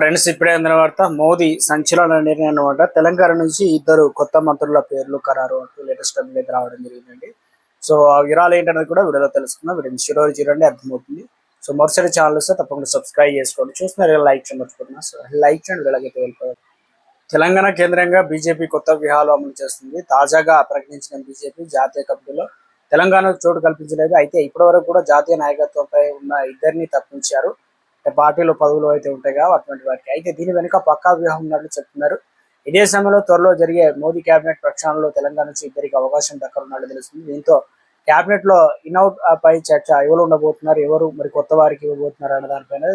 Friends, ఇప్పుడే అందిన వార్త. మోదీ సంచలన నిర్ణయం అనమాట. తెలంగాణ నుంచి ఇద్దరు కొత్త మంత్రుల పేర్లు ఖరారు అంటూ లేటెస్ట్ అప్డేట్ రావడం జరిగిందండి. సో ఆ వివరాలు ఏంటనేది కూడా వీడియోలో తెలుసుకుందాం. వీడియో చివరి చూడండి, అర్థమవుతుంది. సో మరోసారి ఛానల్ వస్తే తప్పకుండా సబ్స్క్రైబ్ చేసుకోండి. చూస్తున్నారు లైక్ చేయడం మర్చిపోతున్నా. సో లైక్ చేయండి, వీళ్ళకైతే వెళ్ళిపోయారు. తెలంగాణ కేంద్రంగా బీజేపీ కొత్త వ్యూహాలు అమలు చేస్తుంది. తాజాగా ప్రకటించిన బీజేపీ జాతీయ కమిటీలో తెలంగాణకు చోటు కల్పించలేదు. అయితే ఇప్పటివరకు కూడా జాతీయ నాయకత్వంపై ఉన్న ఇద్దరిని తప్పించారు. పార్టీలో పదవులు అయితే ఉంటాయి కదా, అటువంటి వాటికి. అయితే దీని వెనుక పక్కా వ్యూహం ఉన్నట్లు చెప్తున్నారు. ఇదే సమయంలో త్వరలో జరిగే మోదీ కేబినెట్ ప్రక్షాళనలో తెలంగాణ నుంచి ఇద్దరికి అవకాశం దక్కనున్నట్లు తెలుస్తుంది. దీంతో కేబినెట్ లో ఇన్అవుట్ పై చర్చ. ఎవరు ఉండబోతున్నారు, ఎవరు మరి కొత్త వారికి ఇవ్వబోతున్నారు అనే దానిపైన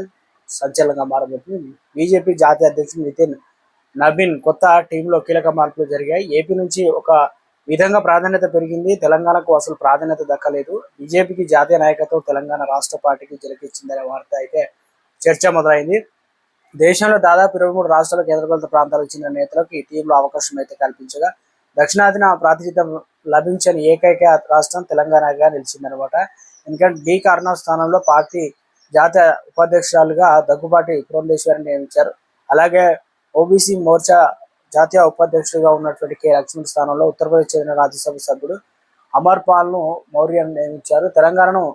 సంచలనంగా మారబోతుంది. బీజేపీ జాతీయ అధ్యక్షుడు నితిన్ నవీన్ కొత్త టీంలో కీలక మార్పులు జరిగాయి. ఏపీ నుంచి ఒక విధంగా ప్రాధాన్యత పెరిగింది, తెలంగాణకు అసలు ప్రాధాన్యత దక్కలేదు. బీజేపీకి జాతీయ నాయకత్వం తెలంగాణ రాష్ట్ర పార్టీకి జలకిచ్చిందనే వార్త అయితే చర్చ మొదలైంది. దేశంలో దాదాపు 23 రాష్ట్రాల కేంద్రపాలిత ప్రాంతాలకు చెందిన నేతలకు ఈ టీంలో అవకాశం అయితే కల్పించగా దక్షిణాదిన ప్రాతినిధ్యం లభించని ఏకైక రాష్ట్రం తెలంగాణగా నిలిచిందనమాట. ఎందుకంటే డి కరుణాస్ స్థానంలో పార్టీ జాతీయ ఉపాధ్యక్షురాలుగా దగ్గుబాటి పురంధేశ్వరిని నియమించారు. అలాగే ఓబీసీ మోర్చా జాతీయ ఉపాధ్యక్షుడిగా ఉన్నటువంటి కె లక్ష్మణ్ స్థానంలో ఉత్తరప్రదేశ్ చెందిన రాజ్యసభ సభ్యుడు అమర్ పాల్ ను మౌర్యను నియమించారు. తెలంగాణను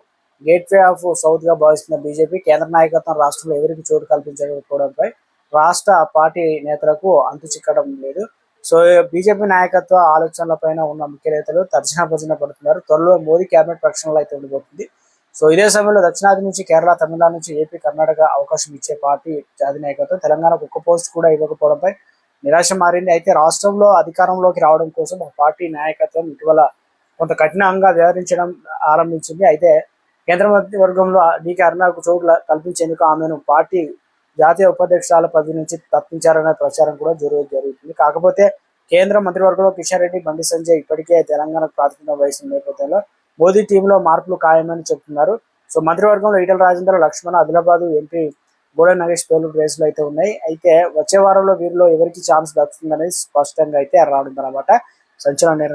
గేట్వే ఆఫ్ సౌత్ గా భావిస్తున్న బీజేపీ కేంద్ర నాయకత్వం రాష్ట్రంలో ఎవరికి చోటు కల్పించకపోవడంపై రాష్ట్ర పార్టీ నేతలకు అంతు చిక్కడం లేదు. సో బీజేపీ నాయకత్వ ఆలోచనలపైన ఉన్న ముఖ్య నేతలు తర్జన భర్జన పడుతున్నారు. త్వరలో మోదీ కేబినెట్ ప్రక్షాళనలో అయితే ఉండిపోతుంది. సో ఇదే సమయంలో దక్షిణాది నుంచి కేరళ, తమిళనాడు నుంచి ఏపీ, కర్ణాటక అవకాశం ఇచ్చే పార్టీ జాతీయ నాయకత్వం తెలంగాణకు ఒక్క పోస్ట్ కూడా ఇవ్వకపోవడంపై నిరాశ మారింది. అయితే రాష్ట్రంలో అధికారంలోకి రావడం కోసం ఆ పార్టీ నాయకత్వం ఇటీవల కొంత కఠినంగా వ్యవహరించడం ఆరంభించింది. అయితే కేంద్ర మంత్రివర్గంలో డీకే అరుణకు చోటు కల్పించేందుకు ఆమెను పార్టీ జాతీయ ఉపాధ్యక్షురాల పదవి నుంచి తప్పించారనే ప్రచారం కూడా జరుగుతుంది. కాకపోతే కేంద్ర మంత్రివర్గంలో కిషన్ రెడ్డి, బండి సంజయ్ ఇప్పటికే తెలంగాణకు ప్రాతినిధ్యం వహిస్తున్న నేపథ్యంలో మోదీ టీంలో మార్పులు ఖాయమని చెప్తున్నారు. సో మంత్రివర్గంలో ఈటల రాజేందర్, లక్ష్మణ, ఆదిలాబాద్ ఎంపీ గోడ నగేష్ పేర్లు రేసులు అయితే ఉన్నాయి. అయితే వచ్చే వారంలో వీరిలో ఎవరికి ఛాన్స్ దక్కుతుందనేది స్పష్టంగా అయితే రానుందన్నమాట. సంచలన నిర్ణయం.